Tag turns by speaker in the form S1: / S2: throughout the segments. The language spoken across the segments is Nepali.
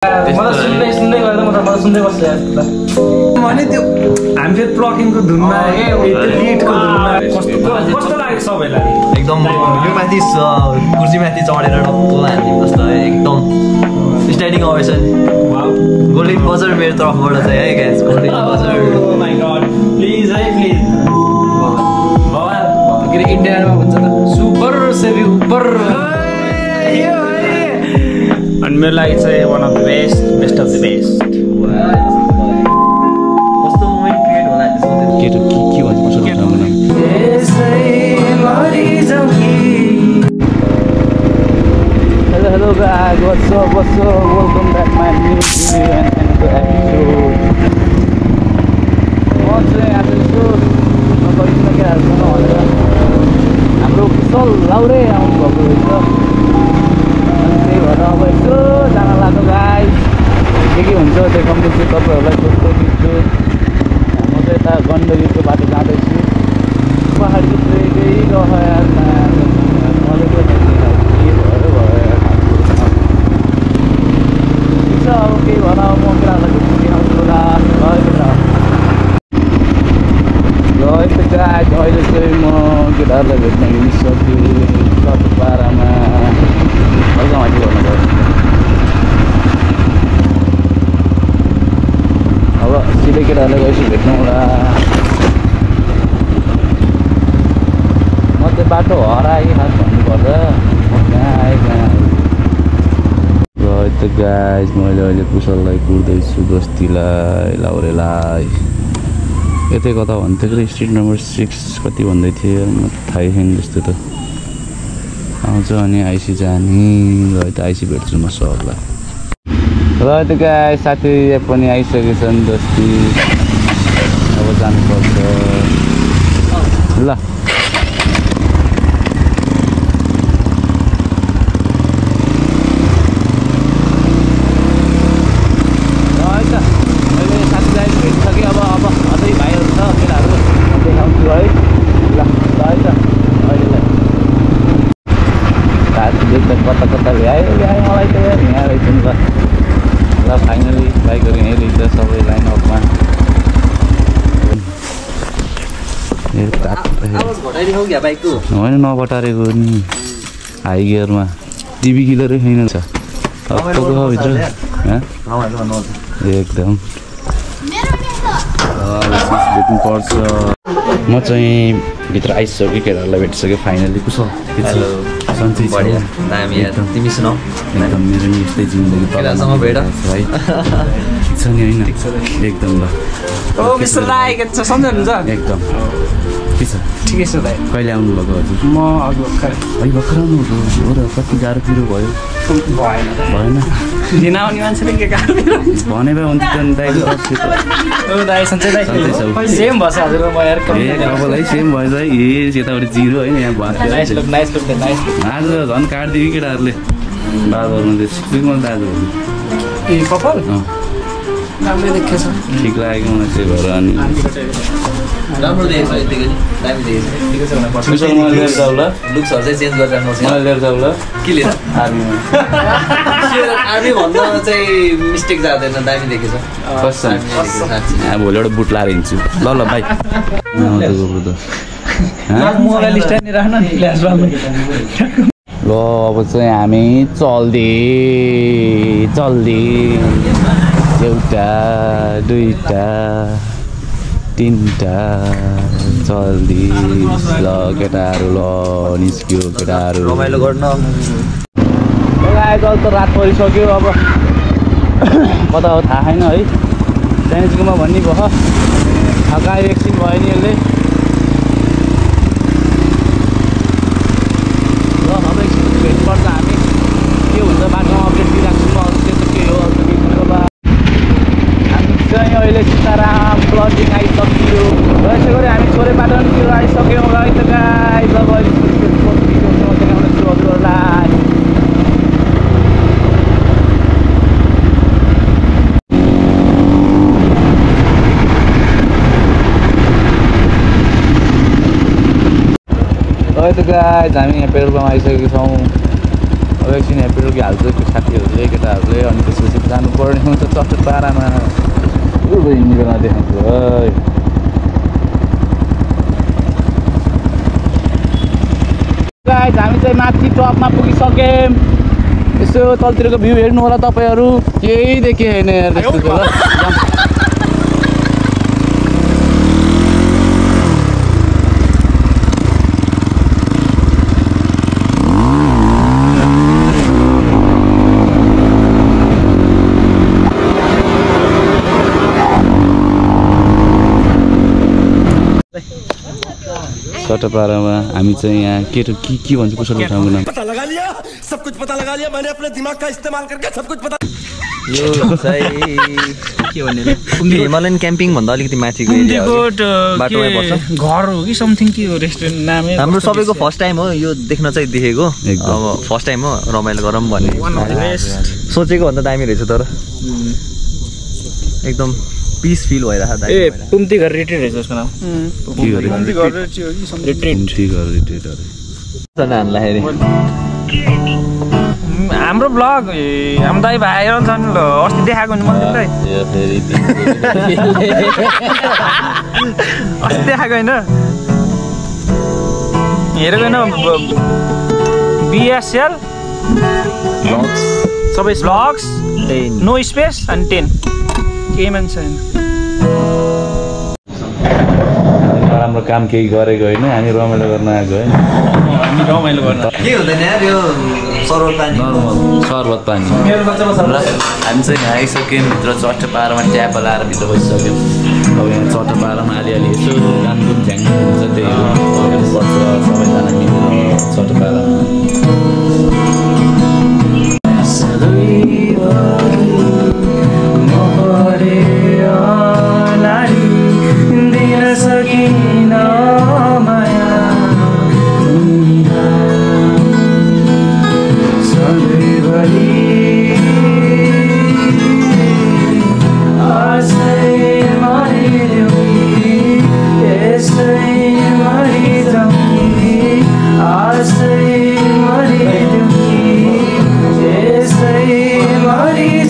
S1: मलाई सुन्दै सुन्दै गर्दा म सुन्दै बसिरहेको छु
S2: भने त्यो हामी फेरि प्लकिङको धुनमा लिडको धुनमा कस्तो लाग्यो सबैलाई
S3: एकदम यो माथि कुर्सीमाथि चढेर टक्क हामी जस्तो एकदम स्ट्यान्डिङ ओभेसन गोल्डन बजर मेरो तर्फबाट चाहिँ है guys golden buzzer
S2: oh my God please है प्लिज भगवान
S1: के रे इन्डियामा भन्छ त सुपर सेभी उपर
S2: अनि मेरो लागि चाहिँ one of the best of the best
S3: कस्तो मोमेन्ट क्रिएट होला
S4: केटो के भन्छ कसो बताउनु
S1: Hello guys, what's up, welcome back my new video and another episode. म चाहिँ आज यसो नगरिकन के हाल्नु भनेर हाम्रो कुशल लाउरे आउनु भएको रहेछ अनि त्यही भएर अब यसो जान लाग्यो गाइस के हुन्छ देखाउनु चाहिँ तपाईँहरूलाई कस्तो दिन्छु म चाहिँ यता गण्डकीको बाटो जाँदैछु पहाडी चाहिँ केही अब केही भन म केटाहरूलाई देखाउँछु होला यस्तो गाइस अहिले चाहिँ म केटाहरूलाई भेट्न हिँडिसक्यो सतपारामा हल्का माथि गर्नुभयो अब सिधै केटाहरूलाई गएपछि भेट्नु होला म चाहिँ बाटो हराएँ खास भन्नुपर्दा म कहाँ आएँ कहाँ त गाइस मैले अहिले कुशललाई कुर्दैछु दोस्तीलाई लाउरेलाई यतै कता भन्थ्यो कि स्ट्रिट नम्बर 6 कति भन्दै थिएँ म थाहै छैन जस्तो त आउँछ अनि आइसी जाने र त आइसी भेट्छु म सबलाई र त गाइस साथी पनि आइसकेछन् दोस्ती अब जानुपर्छ ल कता ल्यायो मलाई त यहाँ रहेछ नि त ल फाइनली बाइकहरू यहीँ रहेछ सबै लाइन अपमा होइन नबटारेको नि हाई गियरमा टिभी किलरै छैन छ भित्र एकदम भेट्नुपर्छ म चाहिँ भित्र आइसक्यो केटाहरूलाई भेटिसक्यो फाइनली कुशल सन्चै
S3: बढिया दामी यार तिमी सुनाऊ
S4: एकदम मेरो नि यस्तै जिन्दगी
S3: केटासँग भेट
S4: है ठिक छ नि होइन एकदम ल
S2: ओ मिस्टर राई के छ सम्झनुहुन्छ
S4: एकदम के छ
S2: ठिकै छ दाइ
S4: कहिले आउनु भएको हजुर
S2: म अघि भर्खर
S4: आउनु भएको हो र कति गाह्रो पिरो भयो भएन
S2: लिन आउने मान्छेले के गाह्रो
S4: भने भए हुन्थ्यो नि दाइ
S2: ओ दाइ सन्चै दाइ सेम भएछ हजुर म यार
S4: कपालै सेम भएछ है यतापट्टि जिरो होइन यहाँ
S2: नाइस लुक नाइस
S4: आज झन् काटिदियो कि केटाहरूले बाबुहरू सिक्नु दाजु
S2: ए कपाल राम्रै देखेछ
S4: ठिक लागेको मलाई त्यही भएर अनि
S3: राम्रो देखेछ यतिकै दामी देखेछ
S4: कुशल मलाई लिएर जाऊ ल
S3: लुक्सहरू चाहिँ चेन्ज गरेर राख्नुहोस्
S4: मलाई लिएर जाऊ ल
S3: के लिएर
S4: आर्मीमा
S3: आर्मी भन्दा चाहिँ मिस्टेक जाँदैन दामी देखेछ
S4: भोलि एउटा बुट लाएर हिँड्छु ल बाई
S2: मोबाइल स्ट्यान्ड राख्न नि ग्लासमा
S4: ल अब चाहिँ हामी चल्दै एउटा दुईटा तिनटा चल्दी ल केटाहरू ल निस्क्यो केटाहरू
S3: रमाइलो गर्न
S4: आएको त रात परिसक्यो अब कता हो थाहा छैन है ड्यान्सकोमा भन्ने भयो थकायो एकछिन भयो नि यसले ल अब एकछिन भेट्नुपर्छ हामी के हुन्छ बाटोमा अपडेट दिइराख्छु म अरू चाहिँ के हो अरू केही होला हामी चाहिँ अहिले सीताराम प्लजिङ आइसक्यो र यसै गरी हामी छोरे बाटोतिर आइसक्यौँ र है त गाइस अब अहिले देखाउनेछु हजुरहरूलाई है त गाइस हामी यहाँ पेट्रोल पम्प आइसकेका छौँ
S1: अब एकछिन यहाँ पेट्रोल हाल्छ साथीहरूले केटाहरूले अनि त्यसपछि जानुपर्ने हुन्छ चट्टपारामा बेला देखाउँछु है। गाइस हामी चाहिँ माथि टपमा पुगिसक्यौँ। यसो तलतिरको भ्यू हेर्नु होला तपाईँहरू, केही देखिएन यार त्यस्तो त ल। चट्टपारामा हामी चाहिँ यहाँ के भन्छ कुशल ठाउँको नाम
S5: पता लगा लिया, सब कुछ पता लगा लिया मैंने अपने दिमाग का इस्तेमाल करके सब कुछ पता।
S3: यो चाहिँ के भन्ने हिमालयन क्याम्पिङ भन्दा अलिकति माथिको एरिया हो, बाटोमै पर्छ।
S2: घर हो कि समथिङ के हो रेस्टुरेन्ट नामै?
S3: हाम्रो सबैको फर्स्ट टाइम हो यो देख्न चाहिँ देखेको, अब फर्स्ट टाइम हो रमाइलो गरौँ भन्ने सोचेको भन्दा दामी रहेछ तर एकदम पिस फिल भइरहेको छ।
S2: ए पुम्ती घर रिट्रिट रहेछ उसको नाम।
S3: हान्दाखेरि
S2: हाम्रो ब्लग हाम्रो दाइ भाइ छन् ल, अस्ति देखाएको नि मैले अस्ति देखाएको होइन हेरेको होइन बिएसएल सबै ब्लग्स नो स्पेस अनि 10 केही मान्छे छैन।
S1: राम्रो काम केही गरेको होइन, हामी रमाइलो गर्न आएको है।
S2: हामी रमाइलो गर्न
S3: के हुँदैन यार यो सरबत पानी
S1: शरबत पानी
S3: मेरो बच्चामा
S1: र हामी चाहिँ यहाँ आइसक्यौँ भित्र चट्टपारामा ट्याप लाएर भित्र बसिसक्यौँ। अब यहाँ चट्टपारामा अलिअलि यसो गानगुन झ्याङ हुन्छ, त्यही हो पर्छ सबैजना मिलेर चट्टपारामा।
S2: Mari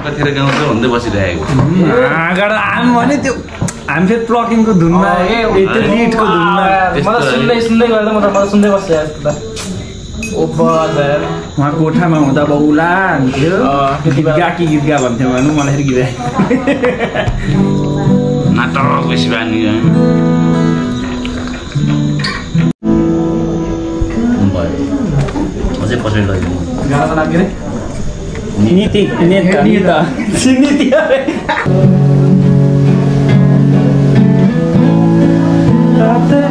S1: कतिखेर गाउँछ भन्दै बसिरहेको
S2: आम भने त्यो हामी फेरि प्लकिङको धुनमा त्यो लिडको धुनमा
S4: मलाई सुन्दै गर्दा मलाई सुन्दै बसिरहेको
S2: उहाँ कोठामा हुँदा बाउला हुन्थ्यो गीत गा भन्थ्यो भनौँ मलाई फेरि गीत
S1: नाटक बेसी बानी अझै पछाडि लगिदिनु
S4: गानाको नाम के रे
S2: नीति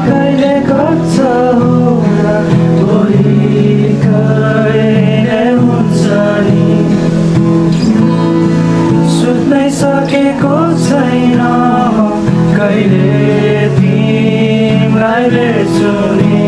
S2: कहिले गर्छ होला भोलि कहिले हुन्छ नि सुत्नै सकेको छैन कहिले तिमीलाई भेट्छु नि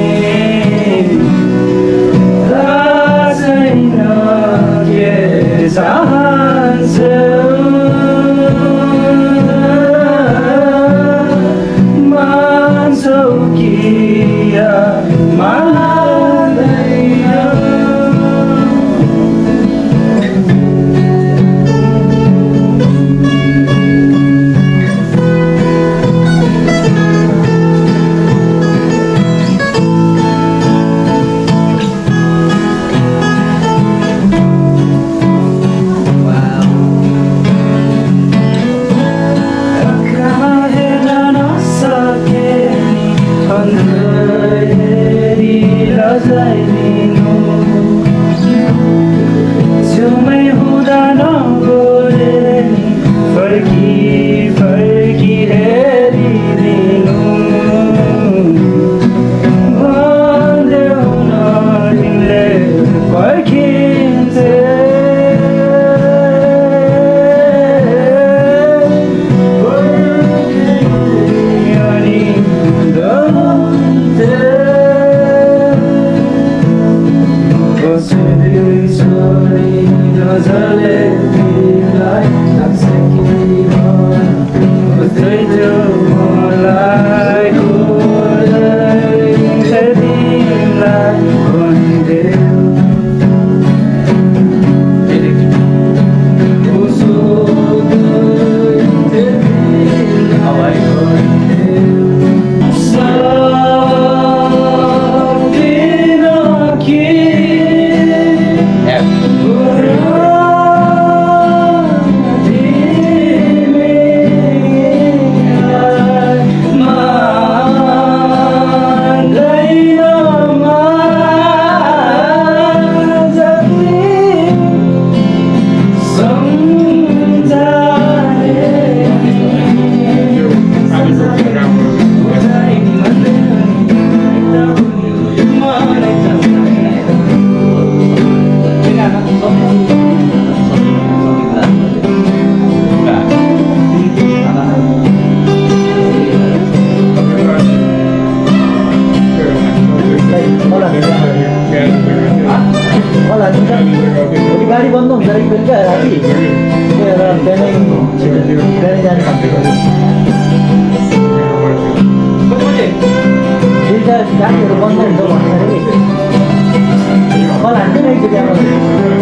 S2: छैन के चाहन्छु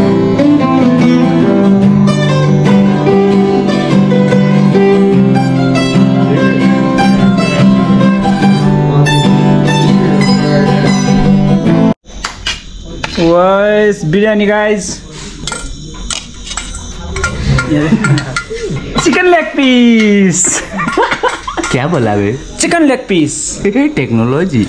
S2: biryani guys chicken leg piece
S3: क्या बोला बे
S2: chicken leg piece
S3: technology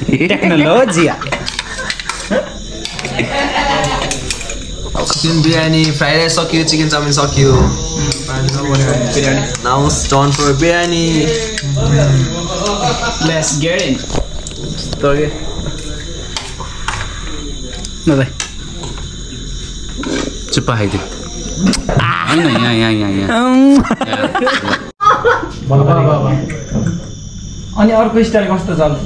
S3: chicken biryani fried rice सक्यो चिकन चाउमिन सक्यो now it's time for biryani
S2: let's get in तोगे न भाइ
S1: चुप्पा खाइदियो होइन यहाँ
S2: अनि अर्को स्टाइल कस्तो चल्छ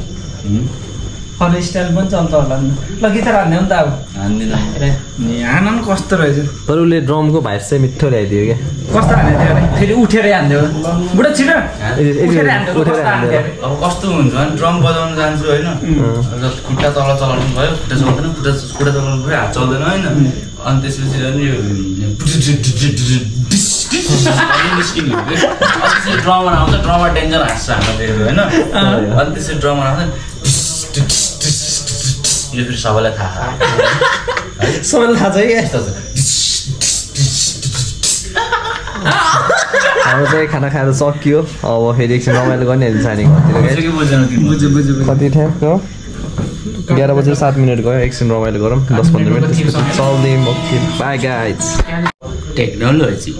S2: अरू स्टाइल पनि चल्छ होला नि ल गिटार हान्ने हो नि त अब
S1: हान्दिन
S2: हान पनि कस्तो रहेछ
S3: तर उसले ड्रमको भाइस चाहिँ मिठो ल्याइदियो क्या
S2: कस्तो हान्ने थियो अरे फेरि उठेरै हान्थ्यो बुढा छिटो उठेरै हान्थ्यो
S1: अब कस्तो हुन्छ भने ड्रम बजाउनु जान्छु होइन खुट्टा तल चलाउनु भयो खुट्टा चल्दैन खुट्टा चलाउनु भयो हात चल्दैन होइन अनि त्यसपछि ड्रमर आउँछ ड्रमर डेन्जर हाँस्छ हाम्रो होइन अनि त्यसपछि ड्रमर आउँछ यो फेरि सबैलाई थाहा
S3: सबैलाई थाहा छ कि हाम्रो चाहिँ खाना खाएर सकियो अब फेरि एकछिन रमाइलो गर्ने सानी कति टाइम हो 11:07 गयो एकछिन रमाइलो गरौँ 10-15 मिनट त्यसपछि चल्दै by guys
S1: technology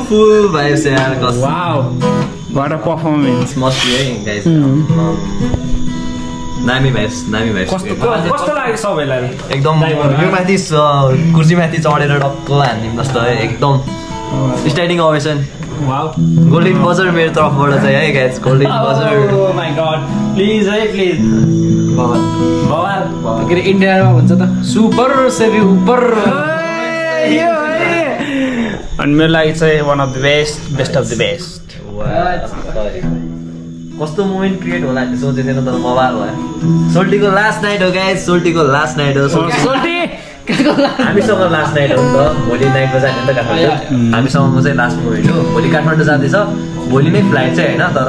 S3: full vibes yaar.
S4: Wow, what a performance!
S3: Must be guys. Nami vibes.
S4: कस्तो लाग्यो सबैलाई
S3: एकदम यो माथि कुर्सी माथि चढेर डक्क हान्दिम जस्तो है एकदम standing ovation.
S4: Wow
S3: golden buzzer मेरो तर्फबाट चाहिँ है guys golden buzzer.
S4: Oh my God please है प्लिज भगवान के इन्डियामा भन्छ त सुपर सेभी उपर अनि मेरो लागि चाहिँ one of the best of the best.
S3: कस्तो मोमेन्ट क्रिएट होला नि सोचेको थिएन तर बवाल भयो. सोल्टीको लास्ट नाइट हो गाइस सोल्टीको लास्ट नाइट हो.
S4: सोल्टी
S3: हामीसँग लास्ट नाइट हो नि त भोलि नाइटमा जाने नि त काठमाडौँ. हामीसँगको चाहिँ लास्ट मोमेन्ट हो. भोलि काठमाडौँ जाँदैछ भोलि नै फ्लाइट चाहिँ होइन तर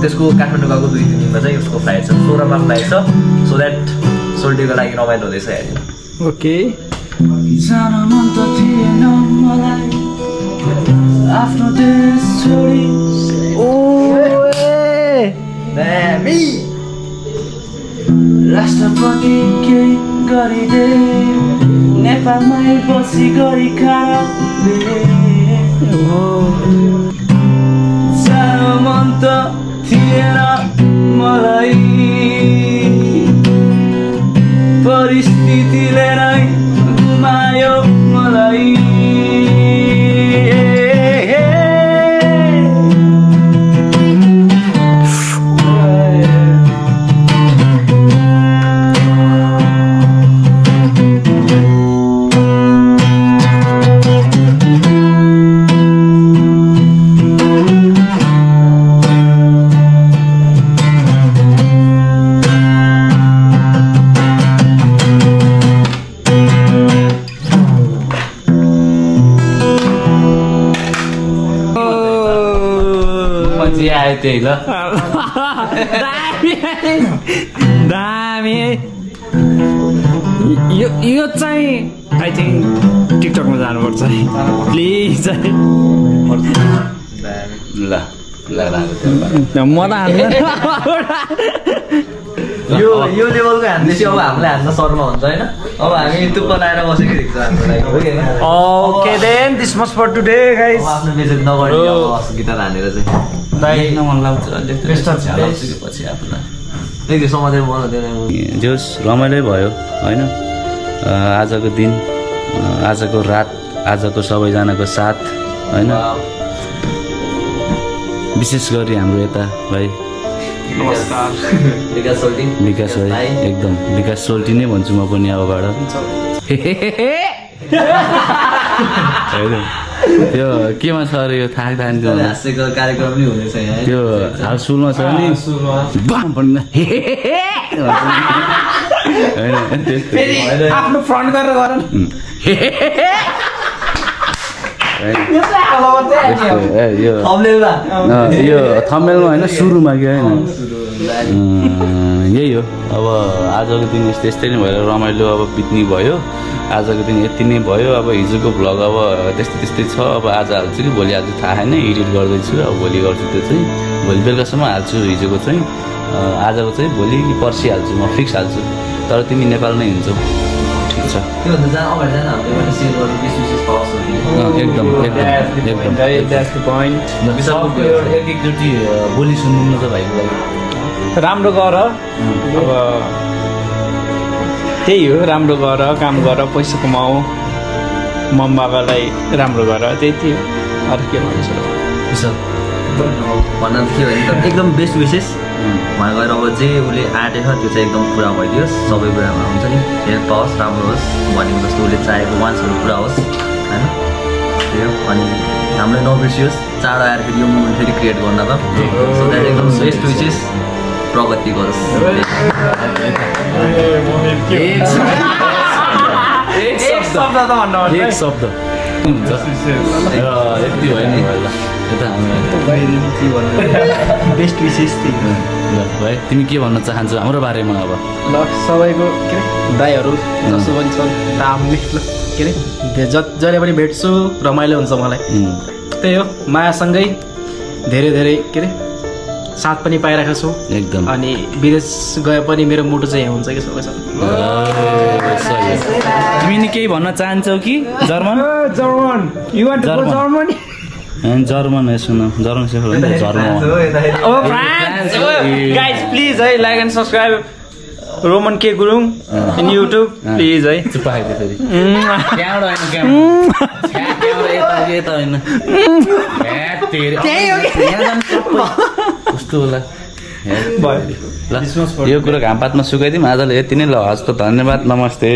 S3: त्यसको काठमाडौँ गएको 2 दिनमा चाहिँ उसको फ्लाइट छ 16मा फ्लाइट छ. सो द्याट सोल्टीको लागि रमाइलो हुँदैछ हेर्नु.
S4: ओके
S1: जान मन त थिएन मलाई आफ्नो देश छोडी राष्ट्रपति केही गरिदे नेपालमै बसी गरी खाने जान मन त थिएन मलाई परिस्थितिले नै घुमायो मलाई. त्यही ल
S4: दामी यो चाहिँ आई थिङ्क टिकटकमा जानुपर्छ प्लिज.
S1: ल
S4: म त
S3: यो लेभलको हान्दैछ अब हामीलाई हान्न शर्मा हुन्छ होइन. अब हामी तुप्प लाएर बसेको देख्छ हाम्रो लागि.
S4: Okay then this much for today guys.
S3: आफ्नो बेजत नगर्ने गिटार हानेर चाहिँ
S1: मन लाग्छ पछि आफूलाई
S3: समातेर बनाउँदैन.
S1: जोस् रमाइलो भयो होइन. आजको दिन आजको रात आजको सबैजनाको साथ होइन. विशेष गरी हाम्रो यता भाइ विकास भाइ एकदम विकास सोल्टी नै भन्छु म पनि अबबाट. त्यो केमा छ अरे यो थाहा
S3: हाँसेको कार्यक्रम नि हुनेछ यहाँ.
S1: त्यो हाउसफुलमा छ नि
S4: आफ्नो फ्रन्ट गरेर गर
S1: यो थम्बनेलमा होइन सुरुमा कि होइन यही हो अब आजको दिन यस्तै नै भएर रमाइलो अब बित्ने भयो आजको दिन यति नै भयो अब हिजोको भ्लग अब त्यस्तै छ अब आज हाल्छु कि भोलि हाल्छु थाहा छैन एडिट गर्दैछु अब भोलि गर्छु त्यो चाहिँ भोलि बेलुकासम्म हाल्छु हिजोको चाहिँ आजको चाहिँ भोलि कि पर्सि हाल्छु म फिक्स हाल्छु तर तिमी नेपाल नै हुन्छौ ठिक छ एकदम एकचोटि बोली सुन्नु न त भाइको लागि
S4: राम्रो गर अब त्यही हो राम्रो गर काम गर पैसा कमाऊ मम्बाबालाई राम्रो गर त्यति हो अरू के भन्छु
S3: भन्न के भने एकदम बेस्ट विशेष उहाँ गएर अब जे उसले आँटेछ त्यो चाहिँ एकदम पुरा भइदियोस् सबै कुरामा हुन्छ नि हेल्प पाओस् राम्रो होस् भनेको जस्तो उसले चाहेको वान्सहरू पुरा होस् होइन त्यही हो अनि हामीलाई नबिर्सियोस् चाँडो आएर फेरि यो मोमेन्ट फेरि क्रिएट गर्न त सो द्याट एकदम बेस्ट विशेष प्रगति गरोस्
S1: एक शब्द हुन्छ यति भयो नि ल यता
S4: बेस्ट विशेष
S1: ल भाइ तिमी के भन्न चाहन्छौ हाम्रो बारेमा अब
S4: ल सबैको के अरे दाइहरू जसो पनि छन् दामले ल के अरे जहिले पनि भेट्छु रमाइलो हुन्छ मलाई त्यही हो मायासँगै धेरै धेरै के अरे साथ पनि पाइरहेको छु
S1: एकदम
S4: अनि विदेश गए पनि मेरो मुटु चाहिँ यहाँ हुन्छ कि सबैसँग
S1: तिमी नि केही भन्न चाहन्छौ कि German German soon German safer
S4: guys please है लाइक एन्ड सब्सक्राइब रोमन के गुरुङ इन युट्युब प्लिज है
S1: चुप्पा खाइदियो फेरि कस्तो होला ल यो कुरो घामपातमा सुकाइदिउँ आजले यति नै ल हस् त धन्यवाद नमस्ते